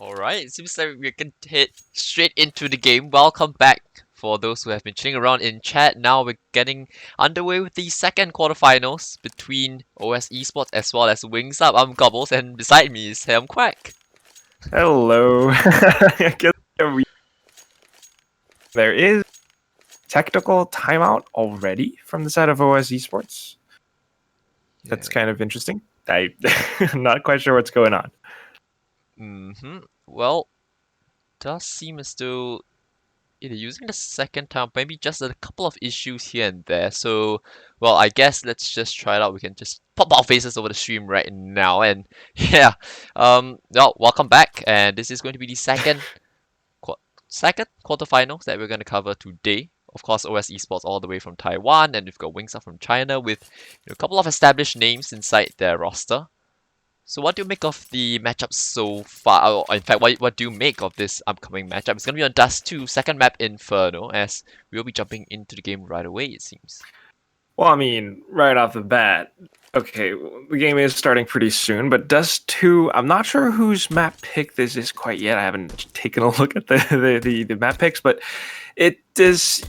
Alright, it seems like we can hit straight into the game. Welcome back for those who have been chilling around in chat. Now we're getting underway with the second quarterfinals between OS-Esport as well as WingsUp. I'm Gobbles, and beside me is Ham Quack. Hello. I guess there is technical timeout already from the side of OS-Esports. That's kind of interesting. I'm not quite sure what's going on. Well, does seem as though either using the second time, maybe just a couple of issues here and there. So, well, I guess let's just try it out. We can just pop our faces over the stream right now, and yeah, well, welcome back, and this is going to be the second quarterfinals that we're going to cover today. Of course, OS-Esports all the way from Taiwan, and we've got WingsUp from China with a couple of established names inside their roster. So what do you make of the matchup so far? Or in fact, what do you make of this upcoming matchup? It's going to be on Dust 2, second map Inferno, as we'll be jumping into the game right away, it seems. Well, I mean, right off the bat, okay, the game is starting pretty soon, but Dust 2, I'm not sure whose map pick this is quite yet. I haven't taken a look at the map picks, but it is,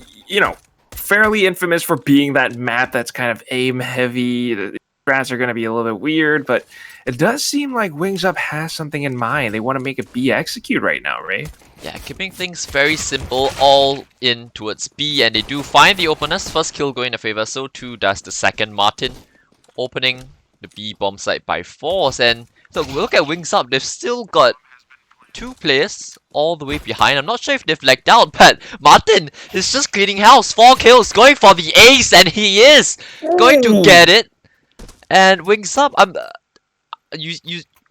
fairly infamous for being that map that's kind of aim heavy. The strats are going to be a little bit weird, but it does seem like WingsUp has something in mind. They want to make it B execute right now, right? Yeah, keeping things very simple, all in towards B, and they do find the openers. First kill going in favor, so too does the second Martin, opening the B bomb site by force. And so look at WingsUp, they've still got two players all the way behind. I'm not sure if they've lagged out, but Martin is just cleaning house. 4 kills, going for the ace, and he is going to get it. And WingsUp,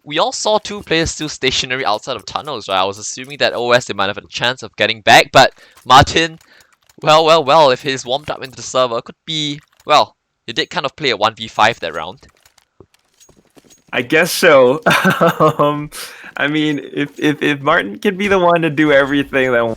we all saw two players still stationary outside of tunnels, right? I was assuming that OS they might have a chance of getting back, but Martin, well, if he's warmed up into the server, could be, well, he did kind of play a 1v5 that round. I guess so. I mean, if Martin can be the one to do everything, then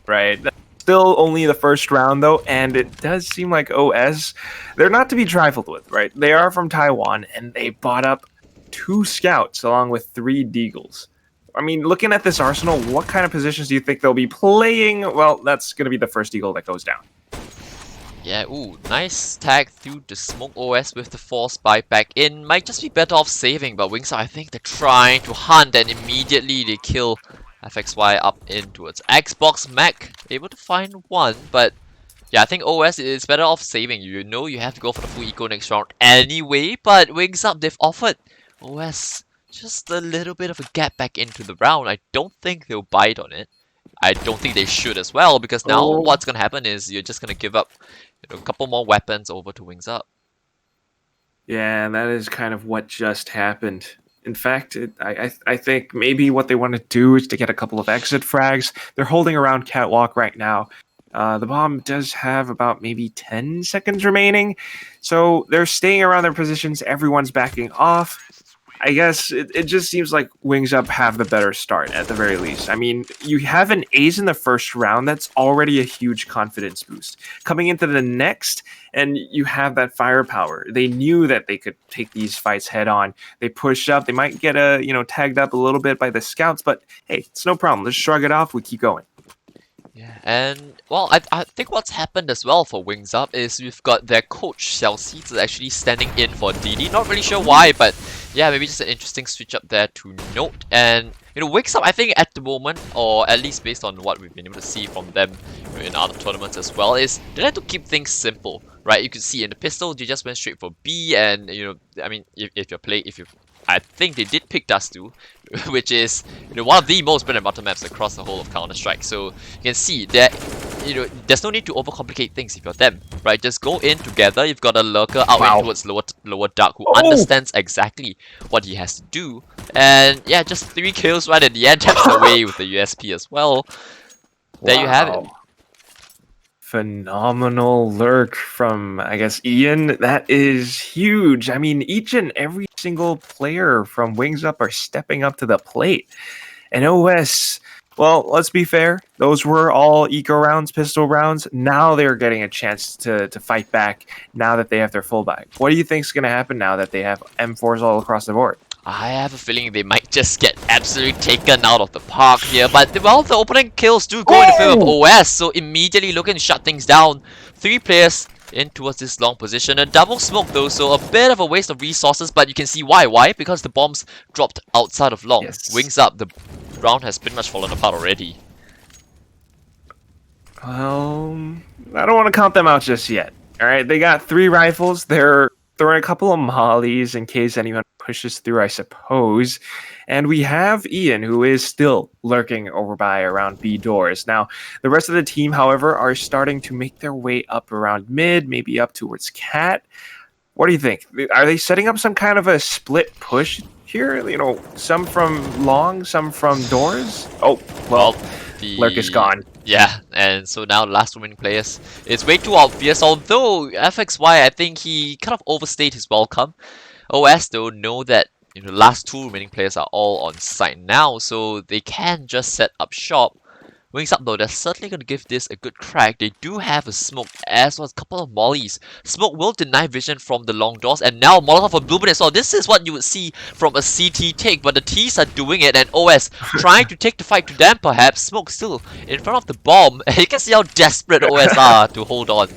right. That's still only the first round though, and it does seem like OS, they're not to be trifled with, right? They are from Taiwan, and they bought up 2 scouts along with 3 deagles. I mean, looking at this arsenal, what kind of positions do you think they'll be playing? Well, that's going to be the first deagle that goes down. Yeah, ooh, nice tag through the smoke OS with the force bite back in. Might just be better off saving, but WingsUp, I think they're trying to hunt, and immediately they kill FXY up in towards Xbox. Mac able to find one, but yeah, I think OS is better off saving. You know you have to go for the full eco next round anyway, but WingsUp, they've offered OS just a little bit of a gap back into the round. I don't think they'll bite on it. I don't think they should as well, because now what's gonna happen is you're just gonna give up a couple more weapons over to WingsUp. Yeah, that is kind of what just happened. In fact, I think maybe what they want to do is to get a couple of exit frags. They're holding around Catwalk right now. The bomb does have about maybe 10 seconds remaining, so they're staying around their positions. Everyone's backing off. I guess it just seems like WingsUp have the better start at the very least. I mean, you have an ace in the first round. That's already a huge confidence boost. Coming into the next, and you have that firepower. They knew that they could take these fights head on. They push up. They might get tagged up a little bit by the scouts, but hey, it's no problem. Let's shrug it off. We keep going. Yeah, and well, I think what's happened as well for WingsUp is we've got their coach Xiao actually standing in for DD. Not really sure why, but yeah, maybe just an interesting switch up there to note. And WingsUp, I think at the moment, or at least based on what we've been able to see from them in other tournaments as well, is they like to keep things simple, right? You could see in the pistol, they just went straight for B, and I mean, I think they did pick Dust 2, which is one of the most bread and butter maps across the whole of Counter-Strike. So you can see that there's no need to overcomplicate things if you're them, right? Just go in together. You've got a lurker out in towards lower dark who understands exactly what he has to do, and yeah, just 3 kills right at the end, taps away with the USP as well. There you have it. Phenomenal lurk from, I guess, Ian. That is huge. I mean, each and every single player from WingsUp are stepping up to the plate. And OS, well, let's be fair. Those were all eco rounds, pistol rounds. Now they're getting a chance to fight back now that they have their full bag. What do you think is going to happen now that they have M4s all across the board? I have a feeling they might just get absolutely taken out of the park here, but well, the opening kills do go in the favor of OS, so immediately looking to shut things down. 3 players in towards this long position. A double smoke though, so a bit of a waste of resources, but you can see why. Why? Because the bombs dropped outside of long. Yes. Wings up, the round has pretty much fallen apart already. Well, I don't want to count them out just yet. All right, they got 3 rifles. They're throwing a couple of mollies in case anyone pushes through, I suppose. And we have Ian, who is still lurking over by around B doors. Now, the rest of the team, however, are starting to make their way up around mid, maybe up towards Cat. What do you think? Are they setting up some kind of a split push here? You know, some from long, some from doors? Oh, well, Lurk is gone. Yeah, and so now the last remaining players. It's way too obvious, although FXY, I think he kind of overstayed his welcome. OS though know that the last 2 remaining players are all on site now, so they can just set up shop. WingsUp though, they're certainly going to give this a good crack. They do have a smoke as well as a couple of mollies. Smoke will deny vision from the long doors, and now Molotov for Bluebird as well. This is what you would see from a CT take, but the T's are doing it, and OS trying to take the fight to them perhaps. Smoke still in front of the bomb. You can see how desperate OS are to hold on.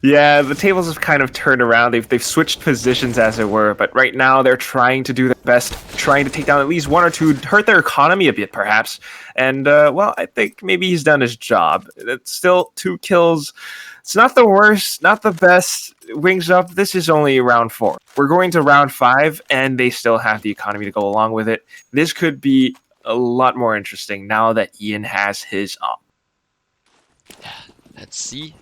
Yeah, the tables have kind of turned around. They've switched positions, as it were. But right now, they're trying to do their best, trying to take down at least 1 or 2, hurt their economy a bit, perhaps. And, well, I think maybe he's done his job. It's still 2 kills. It's not the worst, not the best. Wings up. This is only round 4. We're going to round 5, and they still have the economy to go along with it. This could be a lot more interesting now that Ian has his up. Let's see.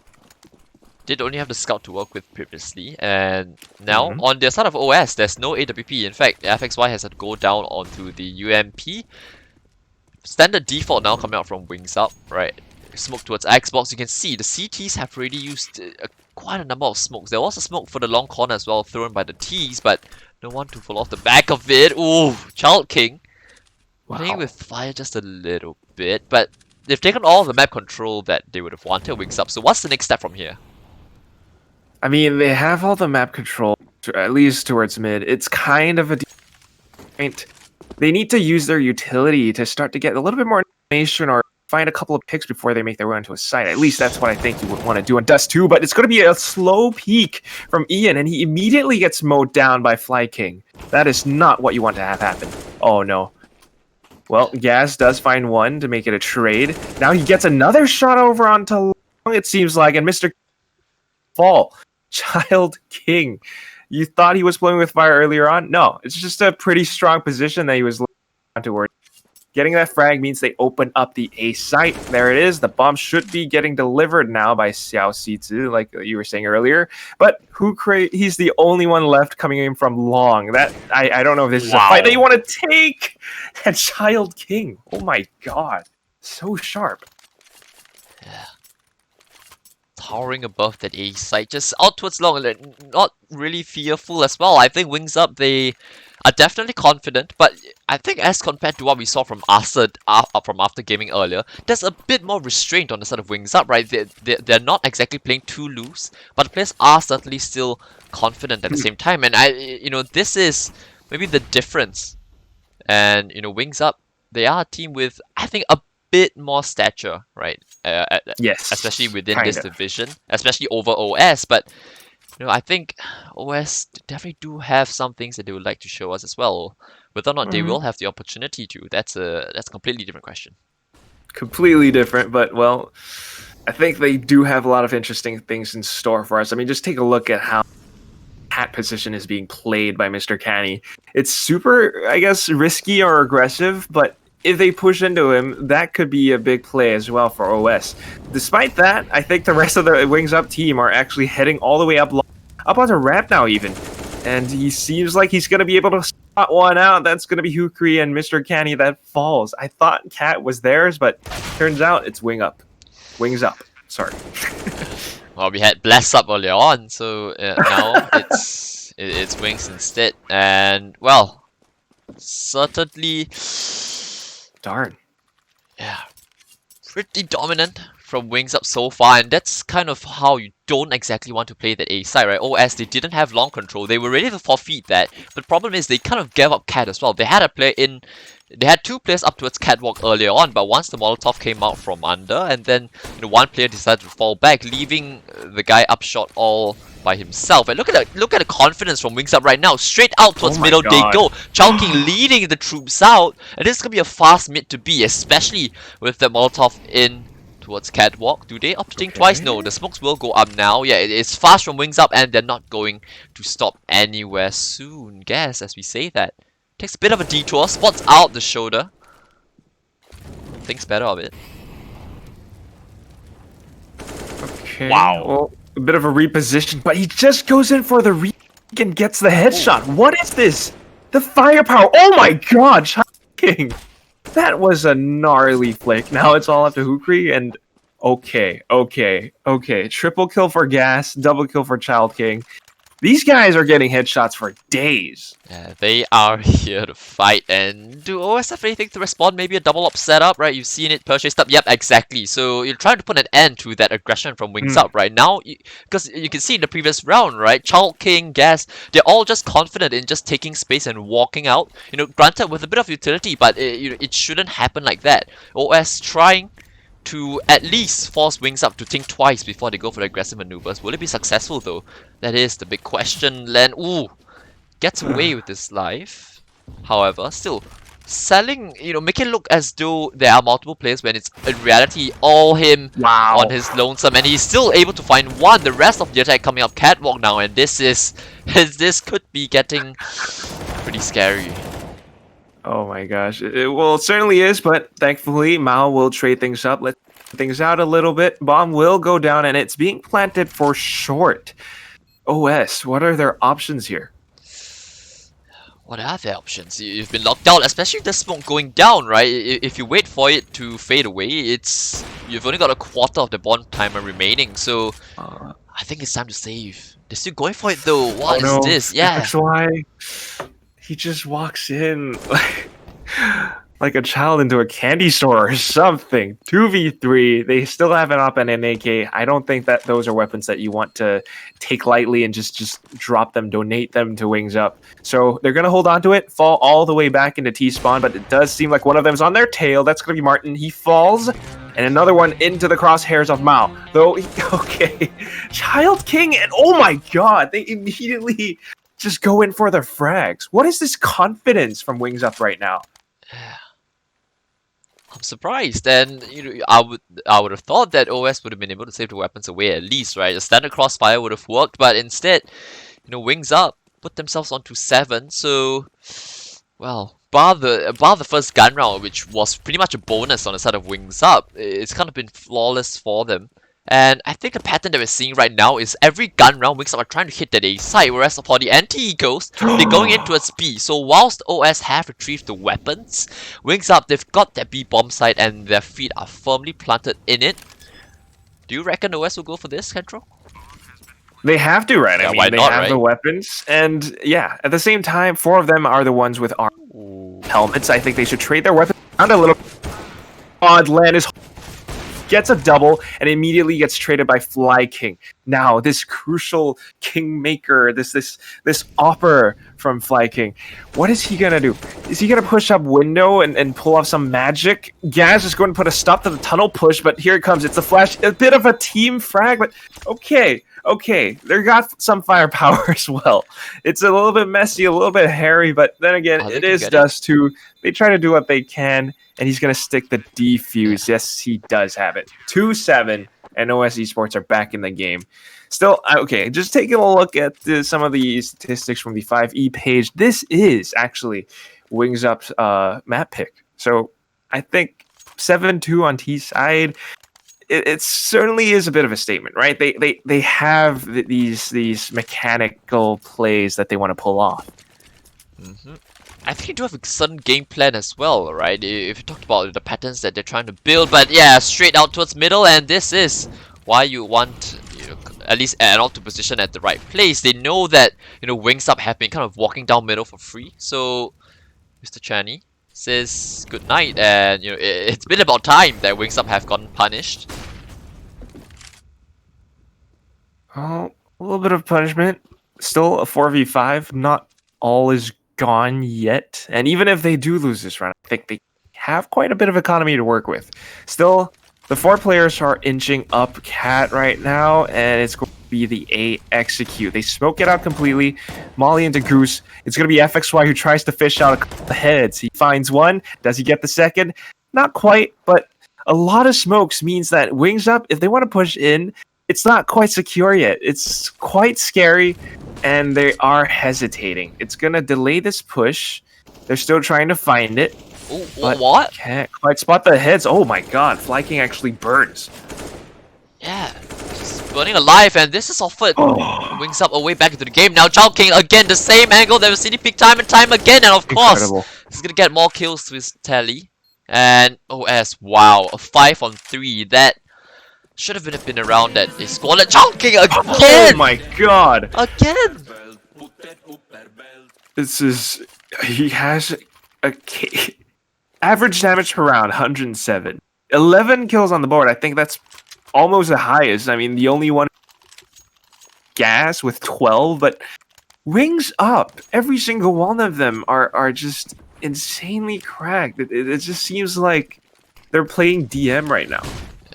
Did only have the scout to work with previously, and now on the side of OS, there's no AWP. In fact, FXY has to go down onto the UMP. Standard default now coming out from WingsUp, right? Smoke towards Xbox. You can see the CTs have already used quite a number of smokes. There was a smoke for the long corner as well, thrown by the T's, but no one to fall off the back of it. Ooh, Child King. Wow. Playing with fire just a little bit, but they've taken all the map control that they would have wanted WingsUp. So what's the next step from here? I mean, they have all the map control, at least towards mid. It's kind of a point. They need to use their utility to start to get a little bit more information or find a couple of picks before they make their way into a site. At least that's what I think you would want to do on Dust 2, but it's going to be a slow peek from Ian, and he immediately gets mowed down by Fly King. That is not what you want to have happen. Oh, no. Well, Gaz does find 1 to make it a trade. Now he gets another shot over onto long, it seems like, and Mr. Fall. Child King. You thought he was playing with fire earlier on? No, it's just a pretty strong position that he was looking towards. Getting that frag means they open up the A site. There it is. The bomb should be getting delivered now by Xiao Sizi, like you were saying earlier. But he's the only one left coming in from long. That I don't know if this is a fight that you want to take. And Child King. Oh my god. So sharp. Yeah. Towering above that A site, just out towards long, not really fearful as well. I think WingsUp, they are definitely confident, but I think as compared to what we saw from After Gaming earlier, there's a bit more restraint on the side of WingsUp, right? They're not exactly playing too loose, but the players are certainly still confident at the same time, and this is maybe the difference. And WingsUp, they are a team with, I think, a bit more stature, right? Yes, especially within this division, especially over OS. But I think OS definitely do have some things that they would like to show us as well. Whether or not they will have the opportunity to, that's a completely different question. Completely different, but well, I think they do have a lot of interesting things in store for us. I mean, just take a look at how hat position is being played by Mr. Canny. It's super, I guess, risky or aggressive, but if they push into him, that could be a big play as well for OS. Despite that, I think the rest of the WingsUp team are actually heading all the way up onto ramp now even. And he seems like he's going to be able to spot one out. That's going to be Hukri and Mr. Canny that falls. I thought Cat was theirs, but turns out it's WingsUp. WingsUp. Sorry. Well, we had Bless Up earlier on, so now it's Wings instead. And, well, certainly... Darn. Yeah. Pretty dominant from WingsUp so far, and that's kind of how you don't exactly want to play that A side, right? OS, they didn't have long control. They were ready to forfeit that, but the problem is they kind of gave up Cat as well. They had a player in, they had two players up towards Catwalk earlier on, but once the Molotov came out from under, and then one player decided to fall back, leaving the guy upshot all by himself. And look at the confidence from WingsUp right now. Straight out towards middle they go. Chowking leading the troops out, and this is gonna be a fast mid to be, especially with the Molotov in towards Catwalk. Do they opt to think twice? No, the smokes will go up now. Yeah, it's fast from WingsUp, and they're not going to stop anywhere soon. Guess as we say that. Takes a bit of a detour, spots out the shoulder. Thinks better of it. Okay. Wow. Well, a bit of a reposition, but he just goes in for the re and gets the headshot. What is this? The firepower. Oh my god, Child King. That was a gnarly flick. Now it's all up to Hukri, and okay. Triple kill for Gas, double kill for Child King. These guys are getting headshots for days. Yeah, they are here to fight. And do OS have anything to respond? Maybe a double up setup, right? You've seen it purchased up. Yep, exactly. So you're trying to put an end to that aggression from WingsUp right now. Because you can see in the previous round, right? Child King, Gas, they're all just confident in just taking space and walking out. Granted with a bit of utility, but it shouldn't happen like that. OS trying to at least force WingsUp to think twice before they go for the aggressive maneuvers. Will it be successful though? That is the big question. Len, gets away with his life. However, still selling, make it look as though there are multiple players when it's in reality all him on his lonesome, and he's still able to find one. The rest of the attack coming up Catwalk now, and this could be getting pretty scary. Oh my gosh. Well, it certainly is, but thankfully Mao will trade things up, let things out a little bit. Bomb will go down, and it's being planted for short. OS, what are their options here? What are their options? You've been locked out, especially with the smoke going down, right? If you wait for it to fade away, you've only got a quarter of the bond timer remaining, so I think it's time to save. They're still going for it though. What is this? Yeah. That's why he just walks in like a child into a candy store or something. 2v3. They still have an op and an AK. I don't think that those are weapons that you want to take lightly and just drop them, donate them to WingsUp. So they're going to hold on to it, fall all the way back into T-spawn, but it does seem like one of them is on their tail. That's going to be Martin. He falls, and another one into the crosshairs of Mao. Okay. Child King, and oh my god, they immediately just go in for their frags. What is this confidence from WingsUp right now? I'm surprised, and I would have thought that OS would have been able to save the weapons away at least, right? A standard crossfire would have worked, but instead, WingsUp put themselves onto 7. So, well, bar the first gun round, which was pretty much a bonus on the side of WingsUp, it's kind of been flawless for them. And I think the pattern that we're seeing right now is every gun round WingsUp are trying to hit that A side, whereas for the anti-egos, they're going into its B. So whilst OS have retrieved the weapons, WingsUp, they've got that B bomb site and their feet are firmly planted in it. Do you reckon OS will go for this, Kentro? They have to, right? Yeah, I mean, why they not, have right? the weapons, and yeah, at the same time, 4 of them are the ones with helmets. I think they should trade their weapons around a little. Odd Lan gets a double and immediately gets traded by Fly King. Now, this crucial kingmaker, this opper from Fly King, what is he gonna do? Is he gonna push up window and pull off some magic? Gaz is going to put a stop to the tunnel push, but here it comes. It's a flash, a bit of a team frag, but okay, they got some firepower as well. It's a little bit messy, a little bit hairy, but then again, it is Dust 2. They try to do what they can, and he's going to stick the defuse. Yes, he does have it. 2-7, and OS-Esports are back in the game. Still, okay, just taking a look at some of the statistics from the 5E page. This is actually WingsUp's map pick. So I think 7-2 on T side. It certainly is a bit of a statement, right? They have these mechanical plays that they want to pull off. I think you do have a certain game plan as well, right? If you talked about the patterns that they're trying to build, but yeah, straight out towards middle, and this is why you want at least an auto position at the right place. They know that WingsUp have been kind of walking down middle for free, so Mr. Channy says good night, and it's been about time that WingsUp have gotten punished. Oh, a little bit of punishment. Still a 4v5. Not all is gone yet. And even if they do lose this round, I think they have quite a bit of economy to work with. Still, the 4 players are inching up Cat right now, and it's going to be the A execute. They smoke it out completely. Molly into Goose. It's going to be FXY who tries to fish out a couple of heads. He finds one. Does he get the second? Not quite, but a lot of smokes means that WingsUp, if they want to push in, it's not quite secure yet. It's quite scary, and they are hesitating. It's going to delay this push. They're still trying to find it. Ooh, But what? can't quite spot the heads. Oh my god, Fly King actually burns. Yeah, just burning alive, and this is offered WingsUp away back into the game. Now Chao King again, the same angle that we've seen pick time and time again, and of course, Incredible. he's gonna get more kills to his tally. And OS, wow, a 5 on 3. That should have been around that they scored. Chao King again! Oh my god. Again! This is... He has a... Average damage per round, 107. 11 kills on the board. I think that's almost the highest. I mean, the only one... Gas with 12, but... WingsUp! Every single one of them are just insanely cracked. It just seems like they're playing DM right now.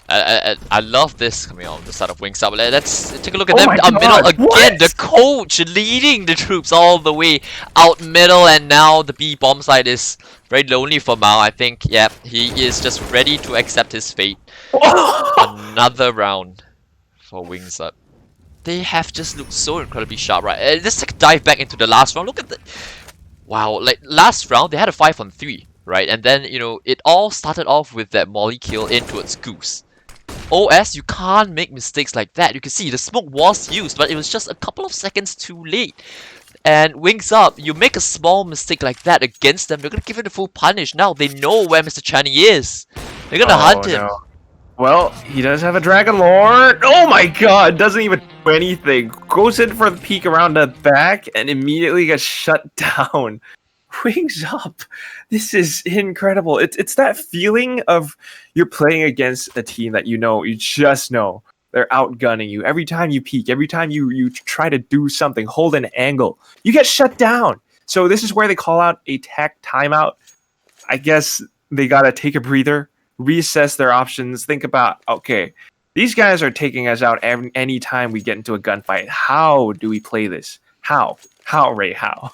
I love this coming on the side of WingsUp. Let's take a look at Oh them my out middle God, again. what? The coach leading the troops all the way out middle, and now the B bomb side is very lonely for Mao. I think, yeah, he is just ready to accept his fate. Another round for WingsUp. They have just looked so incredibly sharp, right? Let's take a dive back into the last round. Look at the... Wow, like last round they had a 5 on 3, right? And then, you know, it all started off with that molly kill in towards Goose. OS, you can't make mistakes like that. You can see the smoke was used, but it was just a couple of seconds too late. And WingsUp, you make a small mistake like that against them, they're gonna give it a full punish. Now they know where Mr. Channy is. They're gonna hunt him. No. Well, he does have a Dragon Lord. Oh my god, doesn't even do anything. Goes in for the peek around the back and immediately gets shut down. WingsUp. This is incredible. It's that feeling of you're playing against a team that you just know. They're outgunning you. Every time you peek, every time you try to do something, hold an angle, you get shut down. So this is where they call out a tech timeout. I guess they gotta take a breather, reassess their options, think about, okay, these guys are taking us out any time we get into a gunfight. How do we play this? How, Ray, how?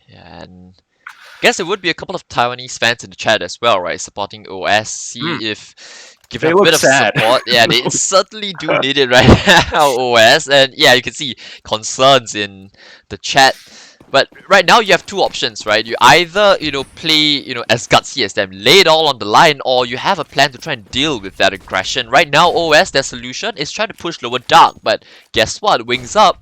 Yeah, and I guess there would be a couple of Taiwanese fans in the chat as well, right? Supporting OS. See if give They them a look bit of sad. support. Yeah, they certainly do need it right now, OS. And yeah, you can see concerns in the chat. But right now you have two options, right? You either, play, as gutsy as them, lay it all on the line, or you have a plan to try and deal with that aggression. Right now, OS, their solution is trying to push lower dark, but guess what? WingsUp,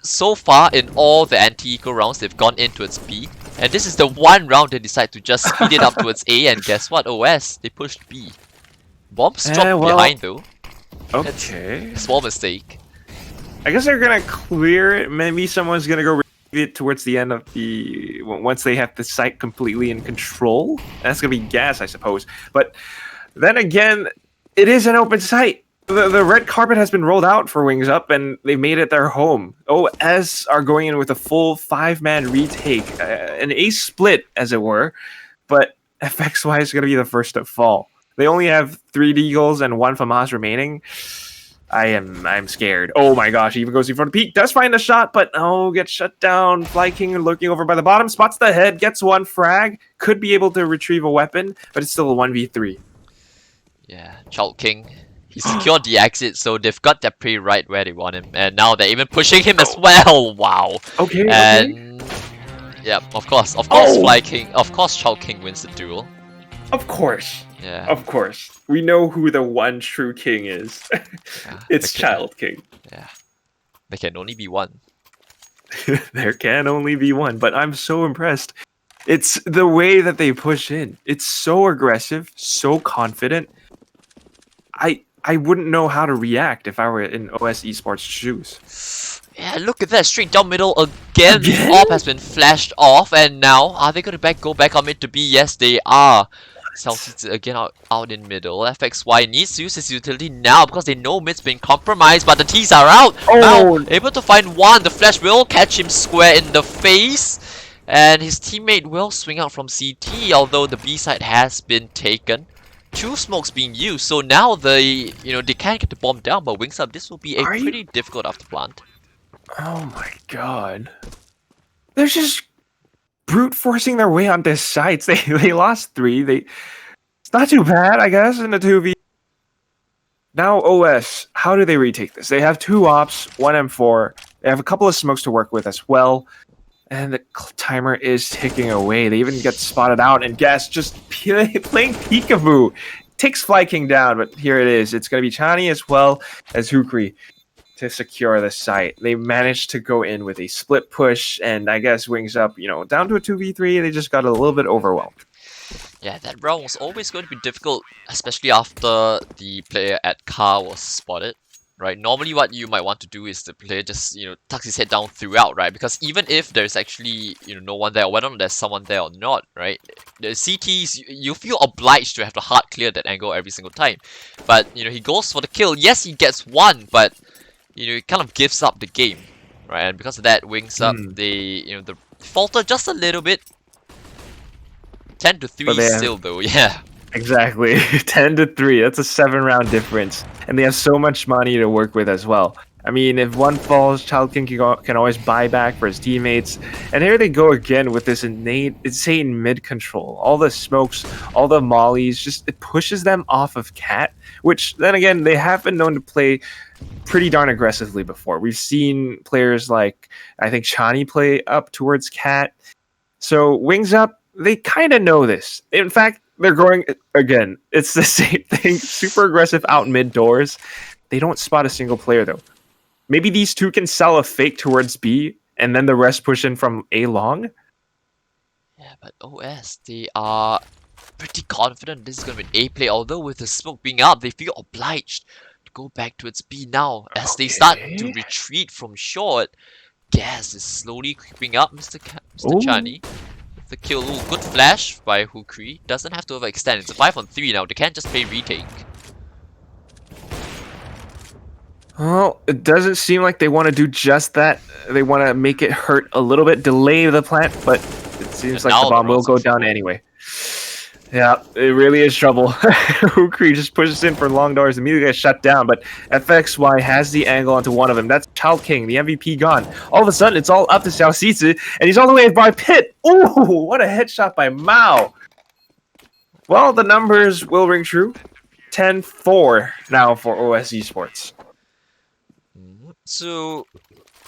so far in all the anti-eco rounds, they've gone into its B. And this is the one round they decide to just speed it up towards A, and guess what? OS, they pushed B. Bombs dropped behind though. Okay. A small mistake. I guess they're gonna clear it. Maybe someone's gonna go it towards the end of the once they have the site completely in control. That's gonna be gas, I suppose. But then again, it is an open site. The red carpet has been rolled out for WingsUp, and they made it their home. OS are going in with a full 5-man retake, an ace split, as it were. But FXY is gonna be the first to fall. They only have 3 Deagles and 1 FAMAS remaining. I'm scared. Oh my gosh, he even goes in front of the peak, does find a shot, but gets shut down. Fly King lurking over by the bottom, spots the head, gets 1 frag, could be able to retrieve a weapon, but it's still a 1v3. Yeah, Child King. He secured the exit, so they've got their prey right where they want him, and now they're even pushing him as well. Wow. Okay. And yeah, of course, Fly King, of course, Child King wins the duel. Of course. Yeah. Of course. We know who the one true king is. Yeah, It's Child King. Yeah. There can only be one. There can only be one, but I'm so impressed. It's the way that they push in. It's so aggressive, so confident. I wouldn't know how to react if I were in OS-Esport's shoes. Yeah, look at that, straight down middle again. The orb has been flashed off, and now, are they going to go back on mid to B? Yes, they are. Celtics again out in middle. FXY needs to use his utility now because they know mid's been compromised, but the T's are out. Now Oh, able to find one. The flash will catch him square in the face, and his teammate will swing out from CT. Although the B side has been taken, 2 smokes being used. So now they can't get the bomb down. But WingsUp, this will be a Are you- pretty difficult after plant. oh my god. They're just brute forcing their way on this site. They lost 3. It's not too bad, I guess, in the 2v. Now OS, how do they retake this? They have 2 ops, 1 M4. They have a couple of smokes to work with as well. And the timer is ticking away. They even get spotted out, and Gas just playing peekaboo. Takes Fly King down, but here it is. It's going to be Chani as well as Hukri to secure the site. They managed to go in with a split push, and I guess WingsUp, down to a 2v3, they just got a little bit overwhelmed. Yeah, that round was always going to be difficult, especially after the player at car was spotted, right? Normally what you might want to do is the player just, tucks his head down throughout, right? Because even if there's actually, no one there, whether there's someone there or not, right? The CTs, you feel obliged to have to hard clear that angle every single time. But, he goes for the kill. Yes, he gets one, but it kind of gives up the game, right? And because of that, WingsUp, they falter just a little bit. 10 to 3 still though, yeah. Exactly. 10 to 3. That's a 7-round difference. And they have so much money to work with as well. I mean, if one falls, Child King can always buy back for his teammates. And here they go again with this insane mid control. All the smokes, all the mollies, it pushes them off of Cat, which then again, they have been known to play pretty darn aggressively before. We've seen players like, I think Chani play up towards Cat. So WingsUp, they kind of know this. In fact, they're going again. It's the same thing. Super aggressive out mid doors. They don't spot a single player though. Maybe these 2 can sell a fake towards B, and then the rest push in from A long. Yeah, but OS, they are pretty confident this is gonna be an A play. Although with the smoke being up, they feel obliged to go back towards B now as they start to retreat from short. Gas is slowly creeping up, Mr. Chani. The kill. Ooh, good flash by Hukri. Doesn't have to overextend. It's a 5-on-3 now. They can't just play retake. Well, it doesn't seem like they want to do just that. They want to make it hurt a little bit, delay the plant, but it seems like the bomb will go down anyway. Yeah, it really is trouble. Hukri just pushes in for long doors, immediately gets shut down, but FXY has the angle onto one of them. That's Child King, the MVP gone. All of a sudden, it's all up to Xiao Sizi, and he's all the way by Pit. Ooh, what a headshot by Mao. Well, the numbers will ring true. 10-4 now for OS-Esports. So,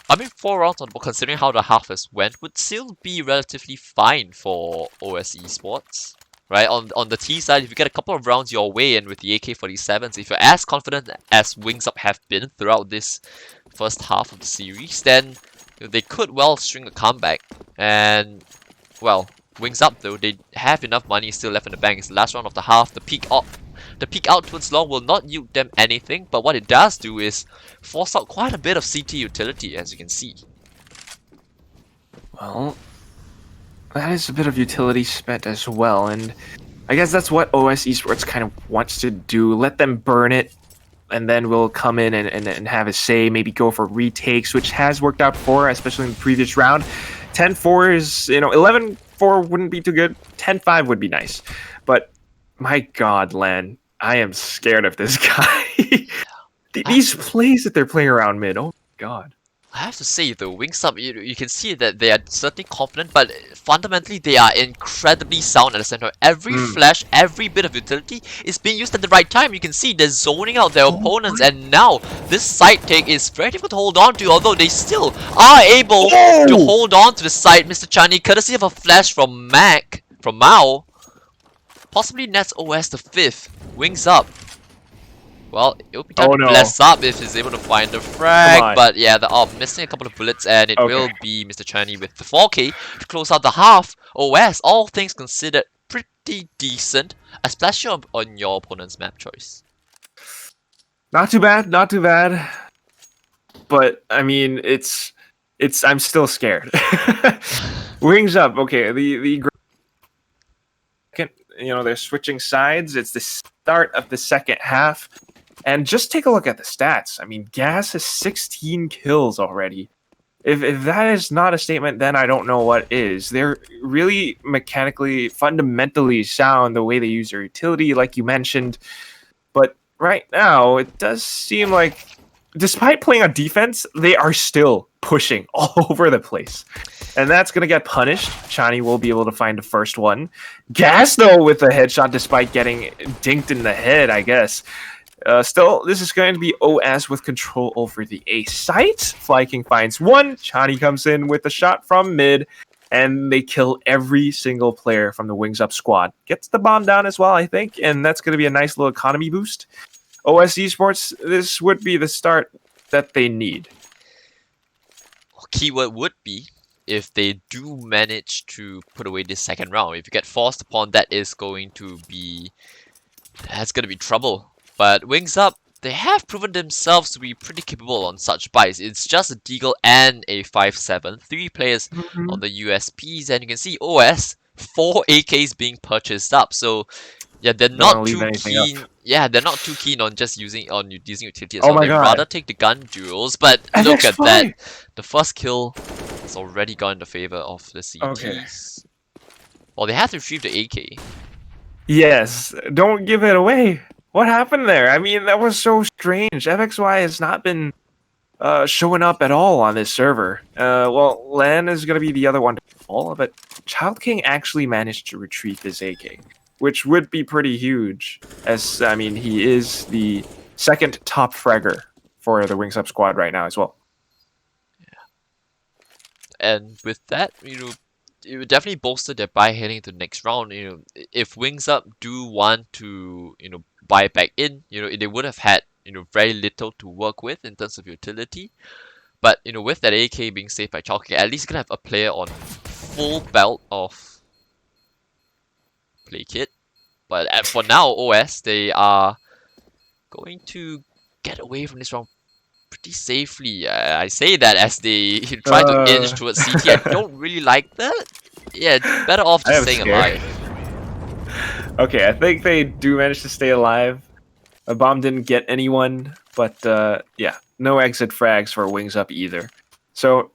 I mean, 4 rounds on, considering how the half has went, would still be relatively fine for OS-Esports. Right, on the T side, if you get a couple of rounds your way and with the AK-47s, if you're as confident as WingsUp have been throughout this first half of the series, then they could well string a comeback. And, well, WingsUp though, they have enough money still left in the bank. It's the last round of the half. The peak out towards long will not yield them anything, but what it does do is force out quite a bit of CT utility, as you can see. Well, that is a bit of utility spent as well, and I guess that's what OS-Esports kind of wants to do. Let them burn it, and then we'll come in and have a say, maybe go for retakes, which has worked out before, especially in the previous round. 10-4 is, 11-4 wouldn't be too good. 10-5 would be nice. But, my god, Lan, I am scared of this guy. These plays that they're playing around mid, oh my god. I have to say though, WingsUp, you can see that they are certainly confident, but fundamentally they are incredibly sound at the center. Every flash, every bit of utility is being used at the right time. You can see they're zoning out their opponents, and now this side take is very difficult to hold on to, although they still are able to hold on to the side, Mr. Chani, courtesy of a flash from Mao. Possibly nets OS the 5th. WingsUp. Well, it would be time to bless up if he's able to find the frag, but yeah, missing a couple of bullets, and it will be Mr. Chani with the 4K to close out the half. OS, all things considered, pretty decent, especially on your opponent's map choice. Not too bad, not too bad. But I mean, I'm still scared. WingsUp, okay. they're switching sides. It's the start of the second half. And just take a look at the stats. I mean, Gas has 16 kills already. If that is not a statement, then I don't know what is. They're really mechanically, fundamentally sound the way they use their utility, like you mentioned. But right now, it does seem like, despite playing on defense, they are still pushing all over the place. And that's going to get punished. Chani will be able to find the first one. Gas, though, with a headshot, despite getting dinked in the head, I guess. Still, this is going to be OS with control over the A site. Fly King finds one. Chani comes in with a shot from mid, and they kill every single player from the WingsUp squad. Gets the bomb down as well, I think, and that's going to be a nice little economy boost. OS-Esports, this would be the start that they need. Keyword would be if they do manage to put away this second round. If you get forced upon, that's going to be trouble. But WingsUp, they have proven themselves to be pretty capable on such buys. It's just a Deagle and a 5-7, 3 players on the USPs, and you can see OS, 4 AKs being purchased up. So yeah, they're not too keen. Yeah, they're not too keen on just using utility as well. They'd rather take the gun duels. But look at that, the first kill has already gone in the favor of the CTs. Okay. Well, they have to retrieve the AK. Yes, don't give it away. What happened there? I mean, that was so strange. FXY has not been showing up at all on this server. Well, Lan is going to be the other one to fall, but Child King actually managed to retrieve his AK, which would be pretty huge, as, I mean, he is the second top fragger for the WingsUp squad right now as well. Yeah. And with that, it would definitely bolster their buy heading to the next round. If WingsUp do want to, buy back in, they would have had, very little to work with in terms of utility. But, with that AK being saved by Child King, at least gonna have a player on full belt of play kit. But for now, OS, they are going to get away from this round pretty safely. I say that as they try to inch towards CT. I don't really like that. Yeah, better off just staying alive. Okay, I think they do manage to stay alive. A bomb didn't get anyone, but yeah, no exit frags for WingsUp either. So,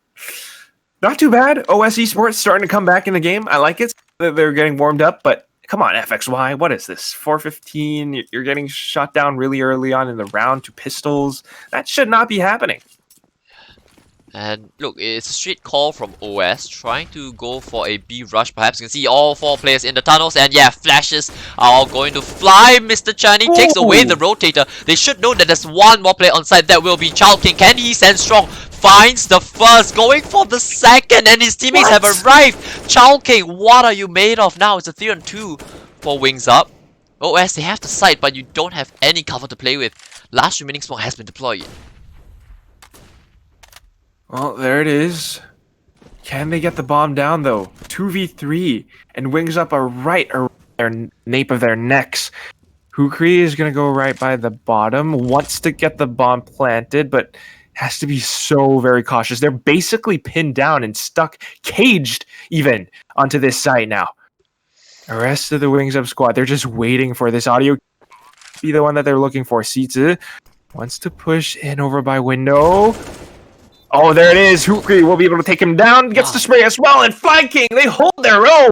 not too bad. OS-Esports starting to come back in the game. I like it. They're getting warmed up, but come on, FXY, what is this? 4:15, you're getting shot down really early on in the round to pistols. That should not be happening. And look, it's a straight call from OS, trying to go for a B rush. Perhaps you can see all 4 players in the tunnels, and yeah, flashes are all going to fly. Mr. Chani takes away the rotator. They should know that there's one more player on site. That will be Child King. Can he stand strong? Finds the first, going for the second, and his teammates have arrived. Child King, what are you made of now? It's a 3-on-2 for WingsUp. OS, they have the site, but you don't have any cover to play with. Last remaining smoke has been deployed. Well, there it is. Can they get the bomb down, though? 2v3, and WingsUp are right around their nape of their necks. Hukri is going to go right by the bottom, wants to get the bomb planted, but has to be so very cautious. They're basically pinned down and stuck, caged even, onto this site now. The rest of the WingsUp squad, they're just waiting for this audio to be the one that they're looking for. Sizi wants to push in over by window. Oh, there it is. Hukri will be able to take him down. Gets the spray as well. And Fly King, they hold their own.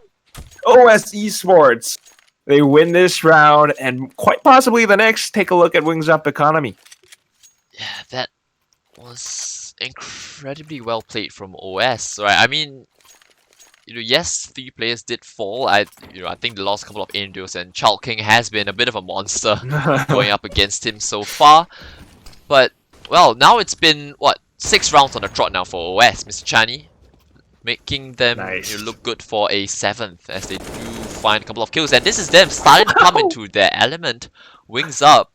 OS-Esports, they win this round and quite possibly the next. Take a look at WingsUp economy. Yeah, that was incredibly well played from OS. Right? I mean, yes, 3 players did fall. I think they lost a couple of aim duels, and Child King has been a bit of a monster going up against him so far. But well, now it's been what? 6 rounds on the trot now for OS, Mr. Chani, making them look good for a 7th as they do find a couple of kills. And this is them starting to come into their element. WingsUp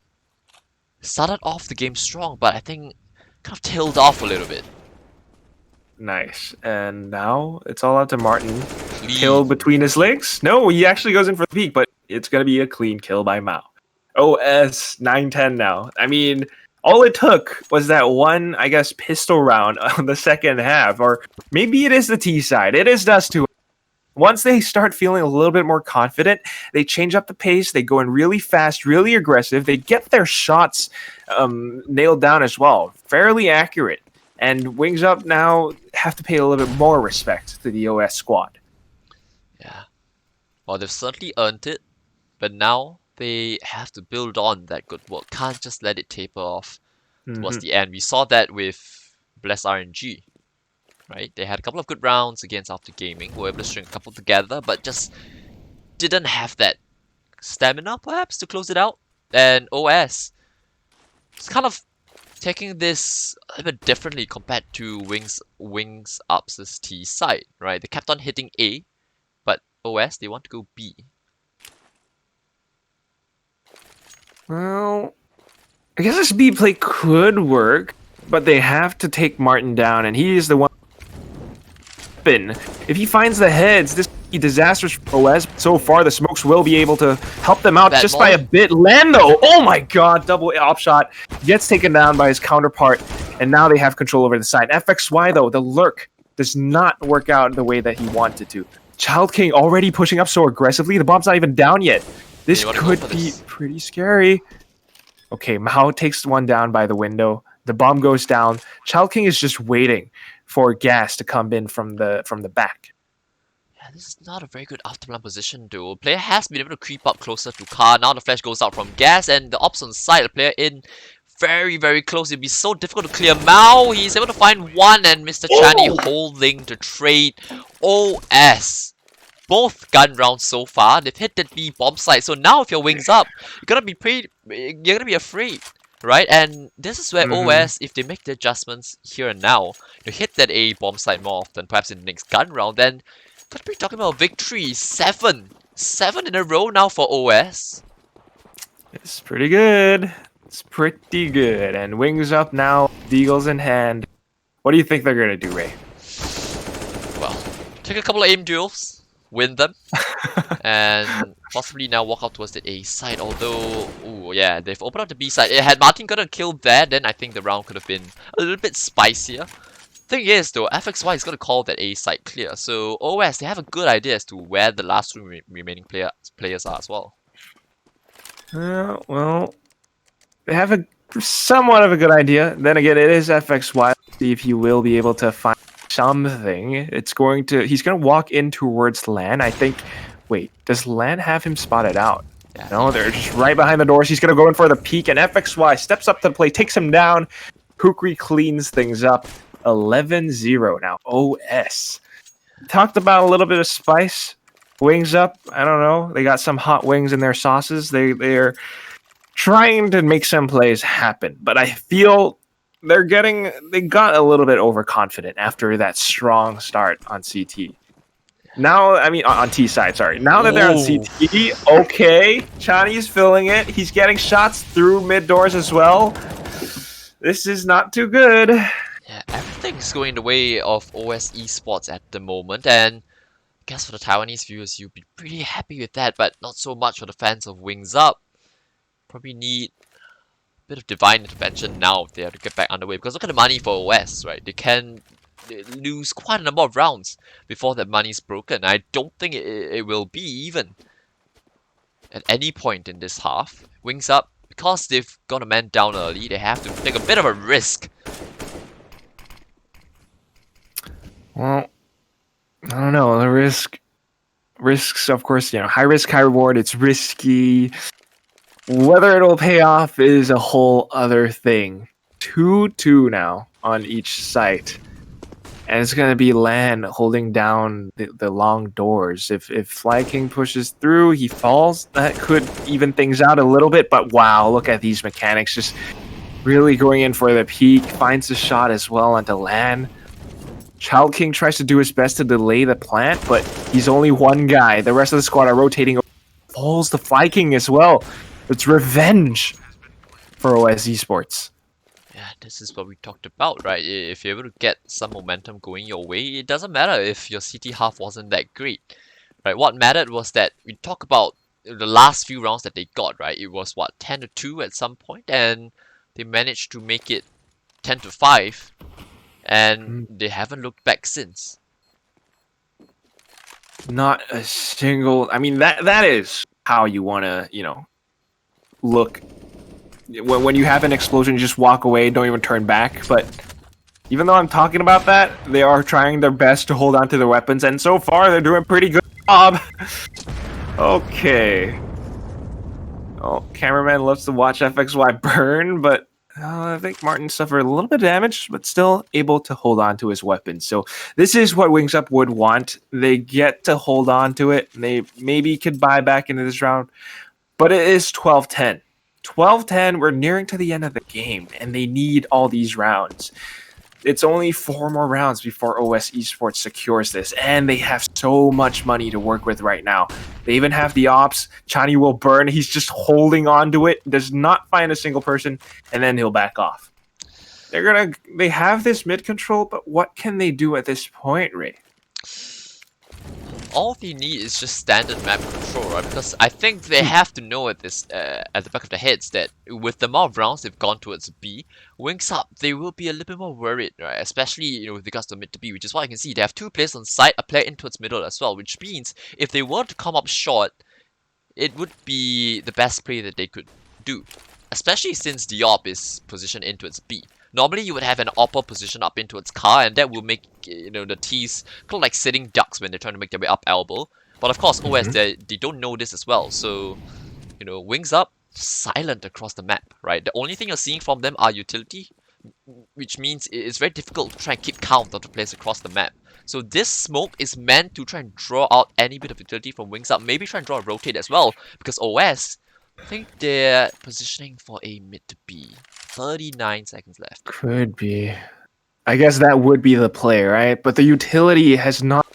started off the game strong, but I think kind of tailed off a little bit. Nice. And now it's all out to Martin. Kill between his legs? No, he actually goes in for the peek, but it's going to be a clean kill by Mao. OS 9-10 now. I mean, all it took was that one, I guess, pistol round on the second half. Or maybe it is the T side. It is Dust 2. Once they start feeling a little bit more confident, they change up the pace. They go in really fast, really aggressive. They get their shots nailed down as well, fairly accurate. And WingsUp now have to pay a little bit more respect to the OS squad. Yeah. Well, they've certainly earned it, but now they have to build on that good work. Can't just let it taper off towards Mm-hmm. the end. We saw that with Bless RNG, right? They had a couple of good rounds against After Gaming, were able to string a couple together, but just didn't have that stamina, perhaps, to close it out. And OS, it's kind of taking this a little bit differently compared to Wings Up's T side, right? They kept on hitting A, but OS they want to go B. Well, I guess this B play could work, but they have to take Martin down, and he is the one. If he finds the heads, this will be disastrous for OS. So far, the smokes will be able to help them out That just by a bit. Lando, oh my god, double op shot, gets taken down by his counterpart, and now they have control over the side. FXY, though, the lurk does not work out the way that he wanted to. Child King already pushing up so aggressively, the bomb's not even down yet. This could be pretty scary. Okay, Mao takes one down by the window. The bomb goes down. Child King is just waiting for gas to come in from the back. Yeah, this is not a very good afterplan position though. Player has been able to creep up closer to car. Now the flash goes out from gas, and the ops on side, the player in very, very close. It'd be so difficult to clear Mao. He's able to find one, and Mr. Chani holding the trade. OS. Both gun rounds so far. They've hit that B bomb site. So now if your wings up, you're gonna be afraid. Right? And this is where OS, if they make the adjustments here and now, you hit that A bomb site more often, perhaps in the next gun round, then could be talking about victory. 7 in a row now for OS. It's pretty good. It's pretty good. And wings up now, deagles in hand. What do you think they're gonna do, Ray? Well, take a couple of aim duels, win them, and possibly now walk out towards the A side. Although, ooh, yeah, they've opened up the B side. Had Martin gotten killed there, then I think the round could have been a little bit spicier. Thing is, though, FXY is going to call that A side clear. So OS, they have a good idea as to where the last two remaining players are as well. Well, they have a somewhat of a good idea. Then again, it is FXY. See if he will be able to find something. He's going to walk in towards Lan. I think. Wait, does Lan have him spotted out? Yeah, no, they're just right behind the doors. He's going to go in for the peek, and FXY steps up to the plate, takes him down. Kukri cleans things up. 11-0 now. OS. Talked about a little bit of spice. Wings up. I don't know. They got some hot wings in their sauces. They're trying to make some plays happen, but I feel they got a little bit overconfident after that strong start on CT. Now, I mean, on T side, sorry. Now that they're on CT, okay. Chani's filling it. He's getting shots through mid doors as well. This is not too good. Yeah, everything's going the way of OS-Esports at the moment, and I guess for the Taiwanese viewers, you'll be pretty happy with that, but not so much for the fans of WingsUp. Probably need a bit of divine intervention now if they have to get back underway, because look at the money for OS, right? They can lose quite a number of rounds before that money's broken. I don't think it will be even at any point in this half. WingsUp, because they've got a man down early, they have to take a bit of a risk. Well, I don't know. The risks, of course, high risk, high reward. It's risky. Whether it'll pay off is a whole other thing. 2-2 now on each site. And it's going to be Lan holding down the long doors. If Fly King pushes through, he falls. That could even things out a little bit. But wow, look at these mechanics. Just really going in for the peak. Finds the shot as well onto Lan. Child King tries to do his best to delay the plant, but he's only one guy. The rest of the squad are rotating. Falls the Fly King as well. It's revenge for OS-Esports. Yeah, this is what we talked about, right? If you're able to get some momentum going your way, it doesn't matter if your CT half wasn't that great, right? What mattered was that we talk about the last few rounds that they got, right? It was what, 10-2 at some point, and they managed to make it 10-5, and they haven't looked back since. Not a single. I mean, that is how you want to, look. When you have an explosion, you just walk away, don't even turn back. But even though I'm talking about that, they are trying their best to hold on to their weapons, and so far they're doing a pretty good job. Okay. Oh, cameraman loves to watch FXY burn, but I think Martin suffered a little bit of damage, but still able to hold on to his weapon. So this is what WingsUp would want. They get to hold on to it. They maybe could buy back into this round, but it is 12-10. 12-10, we're nearing to the end of the game, and they need all these rounds. It's only 4 more rounds before OS-Esport secures this, and they have so much money to work with right now. They even have the ops. Chani will burn. He's just holding on to it, does not find a single person, and then he'll back off. They have this mid control, but what can they do at this point, Ray? All they need is just standard map control, right? Because I think they have to know at the back of their heads that with the amount of rounds they've gone towards B, WingsUp, they will be a little bit more worried, right? Especially, with regards to mid to B, which is why I can see they have 2 players on site, a player in towards middle as well, which means if they were to come up short, it would be the best play that they could do. Especially since the op is positioned in towards B. Normally you would have an opper position up into its car, and that will make the T's kind of like sitting ducks when they're trying to make their way up elbow. But of course, OS they don't know this as well, so WingsUp silent across the map, right? The only thing you're seeing from them are utility, which means it's very difficult to try and keep count of the players across the map. So this smoke is meant to try and draw out any bit of utility from WingsUp, maybe try and draw a rotate as well, because OS, I think they're positioning for a mid to B. 39 seconds left. Could be. I guess that would be the play, right? But the utility has not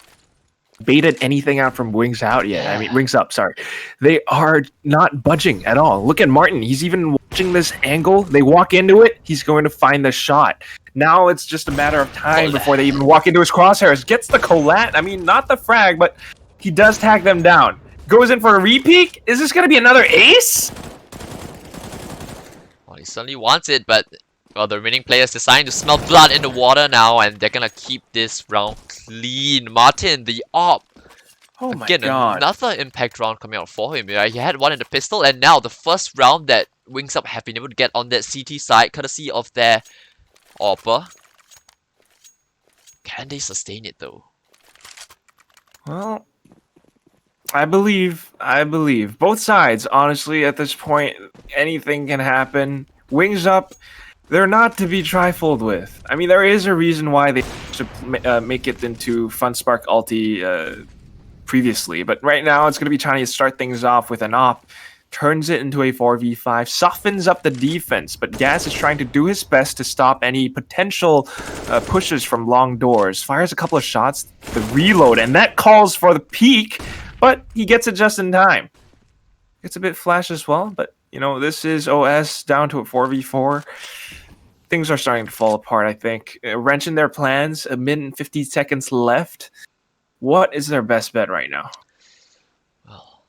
baited anything out from WingsUp yet. Yeah. I mean, WingsUp, sorry. They are not budging at all. Look at Martin. He's even watching this angle. They walk into it. He's going to find the shot. Now it's just a matter of time before they even walk into his crosshairs. Gets the collat. I mean, not the frag, but he does tag them down. Goes in for a repeat. Is this going to be another ace? Well, he certainly wants it, but the remaining players deciding to smell blood in the water now, and they're gonna keep this round clean. Martin, the op. Oh my Again, god. another impact round coming out for him. Right? He had one in the pistol, and now the first round that WingsUp have been able to get on that CT side, courtesy of their opper. Can they sustain it though? Well, I believe both sides, honestly, at this point, anything can happen. WingsUp, they're not to be trifled with. I mean, there is a reason why they should make it into FunSpark ulti previously, but right now it's going to be trying to start things off with an op, turns it into a 4v5, softens up the defense, but Gas is trying to do his best to stop any potential pushes from long doors. Fires a couple of shots, the reload, and that calls for the peak, but he gets it just in time. It's a bit flash as well, but this is OS down to a 4v4. Things are starting to fall apart, I think. Wrenching their plans, a minute and 50 seconds left. What is their best bet right now? Well,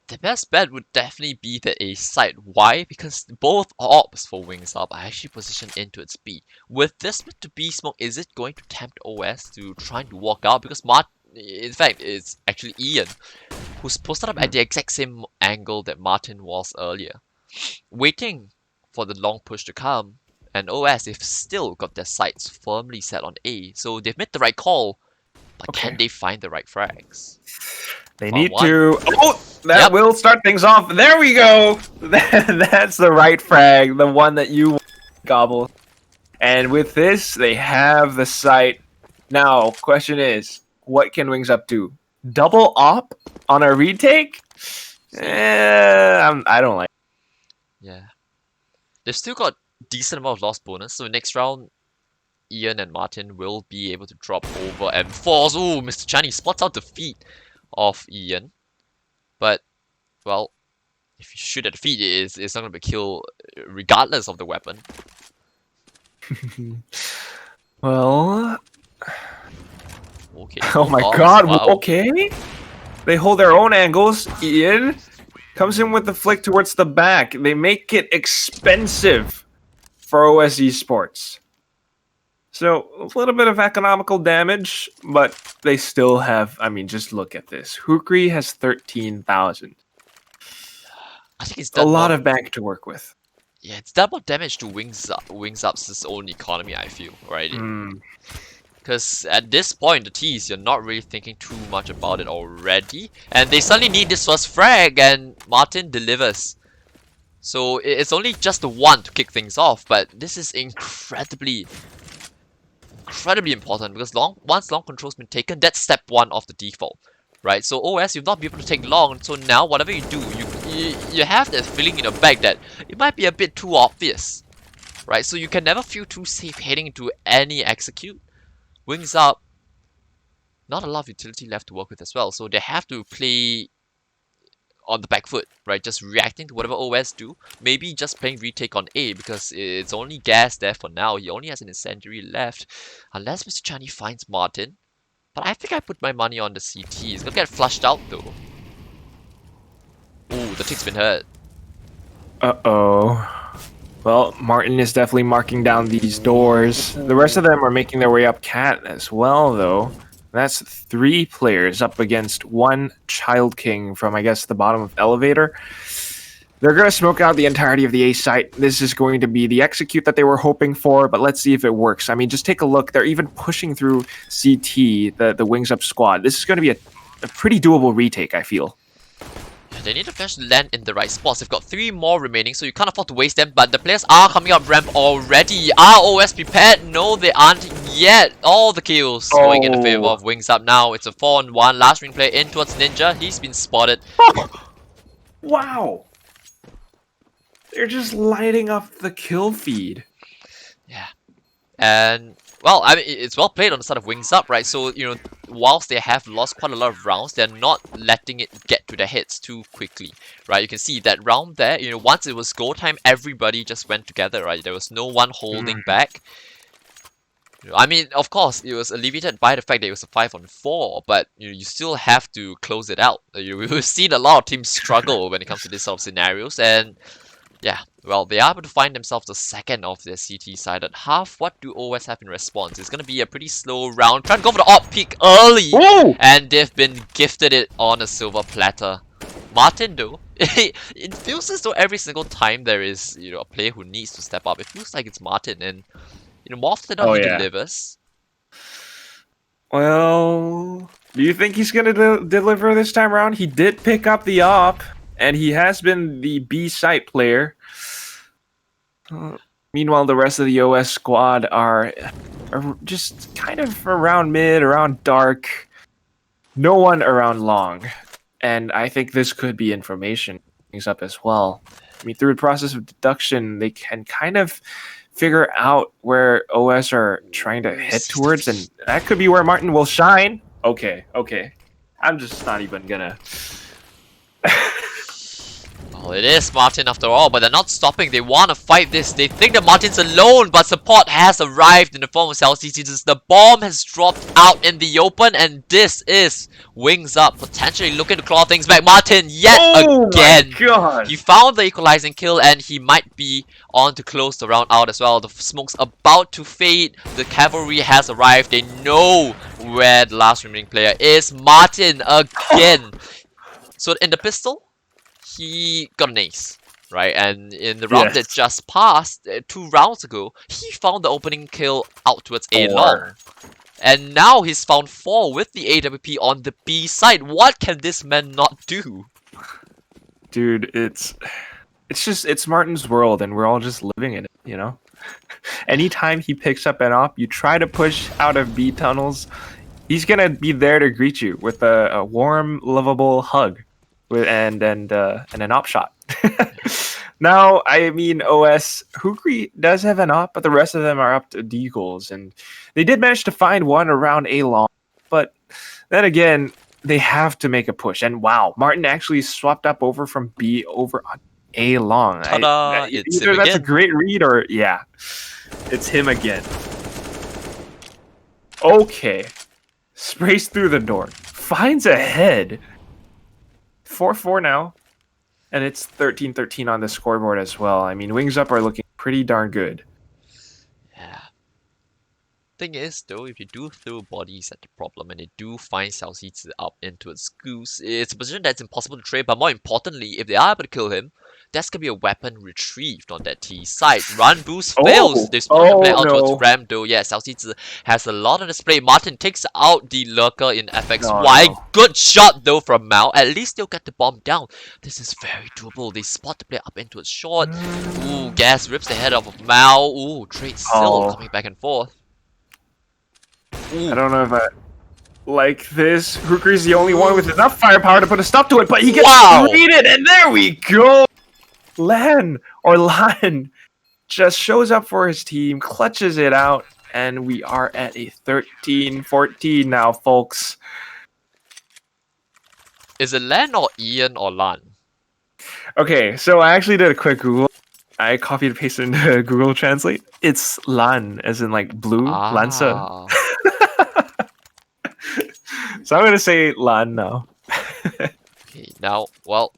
the best bet would definitely be the A side. Why? Because both ops for WingsUp are actually positioned into its B. With this mid to B smoke, is it going to tempt OS to trying to walk out? Because in fact, it's actually Ian who's posted up at the exact same angle that Martin was earlier, waiting for the long push to come, and OS, they've still got their sights firmly set on A, so they've made the right call, but can they find the right frags? They need to... Oh! That will start things off. There we go! That's the right frag, the one that you gobble. And with this, they have the sight. Now, question is, what can WingsUp do? Double op on a retake? I don't like it. Yeah. They've still got decent amount of loss bonus, so next round, Ian and Martin will be able to drop over and force. Ooh, Mr. Chani spots out the feet of Ian. But, well, if you shoot at the feet, it's not going to be a kill regardless of the weapon. Well... Okay. Oh my god, wow. Okay. They hold their own angles. Ian comes in with the flick towards the back. They make it expensive for OS-Esports. So a little bit of economical damage, but they still have. I mean, just look at this. Hukri has 13,000. I think it's A done lot more. of bank to work with. Yeah, it's done more damage to WingsUp's own economy. I feel right. Hmm. Because at this point, the T's, you're not really thinking too much about it already, and they suddenly need this first frag, and Martin delivers. So it's only just the one to kick things off, but this is incredibly important because once long control's been taken, that's step one of the default, right? So OS, you've not been able to take long, so now whatever you do, you have that feeling in your back that it might be a bit too obvious, right? So you can never feel too safe heading into any execute. Wings up, not a lot of utility left to work with as well, so they have to play on the back foot, right? Just reacting to whatever OS do. Maybe just playing retake on A because it's only gas there for now. He only has an incendiary left. Unless Mr. Chani finds Martin. But I think I put my money on the CT. He's gonna get flushed out though. Ooh, the tick's been hurt. Uh-oh. Well, Martin is definitely marking down these doors. The rest of them are making their way up cat as well, though. That's 3 players up against 1 Child King from, I guess, the bottom of elevator. They're going to smoke out the entirety of the A site. This is going to be the execute that they were hoping for, but let's see if it works. I mean, just take a look. They're even pushing through CT, the Wings Up squad. This is going to be a pretty doable retake, I feel. They need to flash land in the right spots. They've got 3 more remaining, so you can't afford to waste them. But the players are coming up ramp already. Are OS prepared? No, they aren't yet. All the kills going in the favor of Wings Up now. It's a 4-on-1. Last ring player in towards Ninja. He's been spotted. Wow. They're just lighting up the kill feed. Yeah. And, well, I mean, it's well played on the side of Wings Up, right? So, you know, whilst they have lost quite a lot of rounds, they're not letting it get to their heads too quickly, right? You can see that round there, you know, once it was go time, everybody just went together, right? There was no one holding back. I mean, of course, it was alleviated by the fact that it was a 5-on-4, but you know, you still have to close it out. We've seen a lot of teams struggle when it comes to this sort of scenarios, and yeah, well, they are able to find themselves the second of their CT side at half. What do OS have in response? It's going to be a pretty slow round. Trying to go for the op peak early, and they've been gifted it on a silver platter. Martin, though, it feels as though every single time there is, you know, a player who needs to step up, it feels like it's Martin, and you know, more often than not, he delivers. Well, do you think he's going to deliver this time around? He did pick up the op, and he has been the B site player. Meanwhile, the rest of the OS squad are just kind of around mid, around dark. No one around long. And I think this could be information things up as well. I mean, through the process of deduction, they can kind of figure out where OS are trying to head towards, and that could be where Martin will shine. Okay. I'm just not even gonna... Well, it is Martin after all, but they're not stopping. They want to fight this. They think that Martin's alone, but support has arrived in the form of CLCCs. The bomb has dropped out in the open, and this is Wings Up, potentially looking to claw things back. Martin, yet again. My God. He found the equalizing kill, and he might be on to close the round out as well. The smoke's about to fade. The cavalry has arrived. They know where the last remaining player is. Martin again. So in the pistol, he got an ace, right? And in the round that just passed, 2 rounds ago, he found the opening kill out towards A long. And now he's found 4 with the AWP on the B side. What can this man not do? Dude, it's Martin's world, and we're all just living in it, you know? Anytime he picks up an op, you try to push out of B tunnels, he's gonna be there to greet you with a warm, lovable hug. And an op shot. Now, I mean, OS Hukri does have an op, but the rest of them are up to deagles, and they did manage to find one around A long. But then again, they have to make a push. And wow, Martin actually swapped up over from B over on A long. Ta-da! It's him either that's again. a great read, or yeah, it's him again. Okay, sprays through the door, finds a head. 4-4 now, and it's 13-13 on the scoreboard as well. I mean, Wings Up are looking pretty darn good. Yeah. thing is, though, if you do throw bodies at the problem and they do find Xiaoxizi up into its goose, it's a position that's impossible to trade, but more importantly, if they are able to kill him, that's gonna be a weapon retrieved on that T side. Run boost fails. They spawn the player out towards No. Ram, though. Yeah, Xiaoxizi has a lot on display. Martin takes out the lurker in No, FXY. no. Good shot, though, from Mao. At least they'll get the bomb down. This is very doable. They spot the player up into its short. Ooh, Gas rips the head off of Mao. Ooh, trade still Oh. coming back and forth. Ooh. I don't know if I like this. Hooker's the only one with enough firepower to put a stop to it, but he gets raided, and there we go! Lan just shows up for his team, clutches it out, and we are at a 13-14 now, folks. Is it Lan or Ian or Lan? Okay, so I actually did a quick Google. I copied and pasted into Google Translate. It's Lan, as in like blue, Lanza. So I'm gonna say Lan now. Okay, now, well,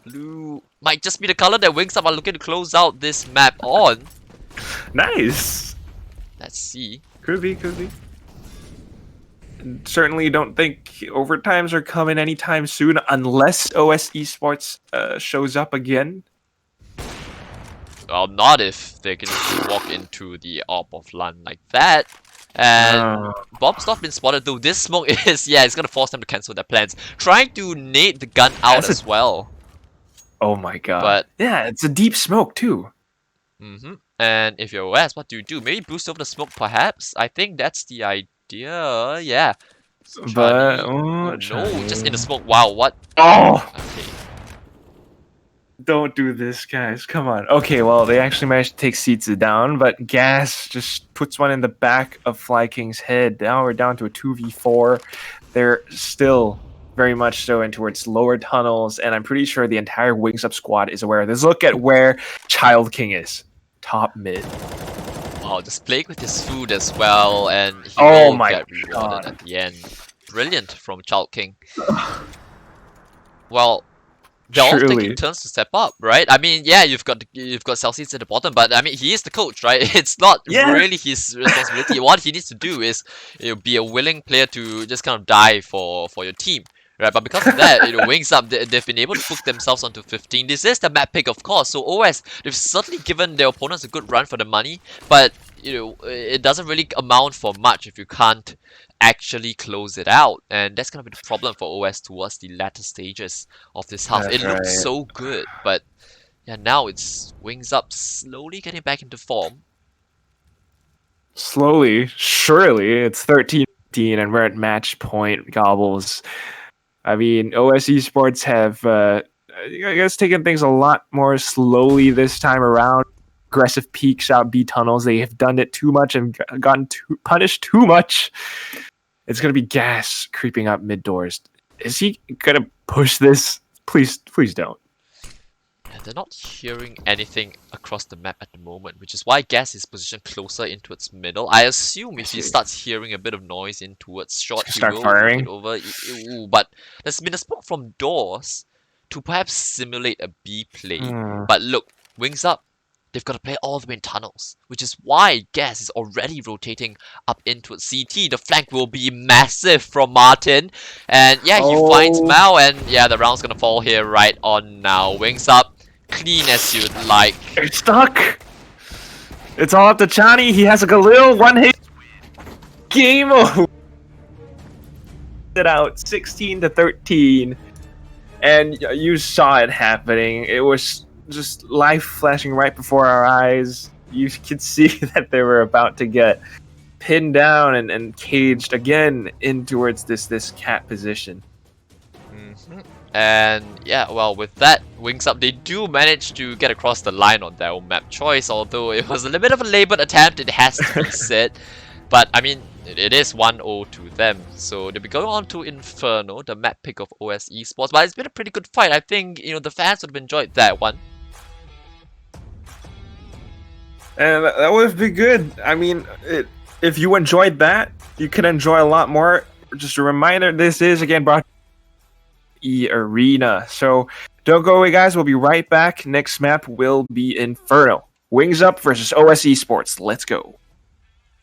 blue might just be the color that WingsUp are looking to close out this map on. Nice. Let's see. Could be. Certainly don't think overtimes are coming anytime soon unless OS-Esports shows up again. Well, not if they can just walk into the AWP of Lan like that. And Bob's not been spotted though. This smoke is, yeah, it's gonna force them to cancel their plans. Trying to nade the gun out as well. Oh my god. But yeah, it's a deep smoke too. And if you're OS, what do? Maybe boost over the smoke perhaps? I think that's the idea, yeah. But no, just in the smoke. Wow, what? Oh! Okay. Don't do this, guys. Come on. Okay, well, they actually managed to take Seetsa down, but Gas just puts one in the back of Fly King's head. Now we're down to a 2v4. They're still very much so in towards lower tunnels, and I'm pretty sure the entire WingsUp squad is aware of this. Look at where Child King is. Top mid. Wow, just playing with his food as well, and he Oh will my get rewarded god. at the end. Brilliant from Child King. Well, they're all taking turns to step up, right? I mean, yeah, you've got Celsius at the bottom, but I mean, he is the coach, right? It's not really his responsibility. What he needs to do is, be a willing player to just kind of die for your team, right? But because of that, WingsUp, they've been able to book themselves onto 15. This is the map pick, of course. So OS, they've certainly given their opponents a good run for the money, but it doesn't really amount for much if you can't actually close it out, and that's gonna be the problem for OS towards the latter stages of this half. It looked so good, but yeah, now it's WingsUp slowly getting back into form. Slowly, surely, it's 13-15 and we're at match point, Gobbles. I mean, OS-Esports have, I guess, taken things a lot more slowly this time around. Aggressive peeks out B tunnels. They have done it too much and gotten punished too much. It's gonna be Gas creeping up mid doors. Is he gonna push this? Please don't. Yeah, they're not hearing anything across the map at the moment, which is why Gas is positioned closer into its middle. I assume if he starts hearing a bit of noise in towards short, he will firing it over. But there's been a smoke from doors to perhaps simulate a B play. But look, WingsUp, they've got to play all the way in tunnels, which is why Gas is already rotating up into its CT. The flank will be massive from Martin. And yeah, he finds Mao, and yeah, the round's gonna fall here right on now. WingsUp, clean as you'd like. They're stuck! It's all up to Chani. He has like a little one-hit game over. It out 16-13. And you saw it happening. It was just life flashing right before our eyes. You could see that they were about to get pinned down and caged again in towards this cat position. And yeah, well, with that, WingsUp, they do manage to get across the line on their own map choice, although it was a little bit of a laboured attempt, it has to be said. But I mean, it is 1-0 to them, so they'll be going on to Inferno, the map pick of OS-Esports. But it's been a pretty good fight. I think the fans would have enjoyed that one. And that would be good. I mean, if you enjoyed that, you can enjoy a lot more. Just a reminder, this is again brought to Arena. So don't go away, guys. We'll be right back. Next map will be Inferno. WingsUp versus OS-Esports. Let's go.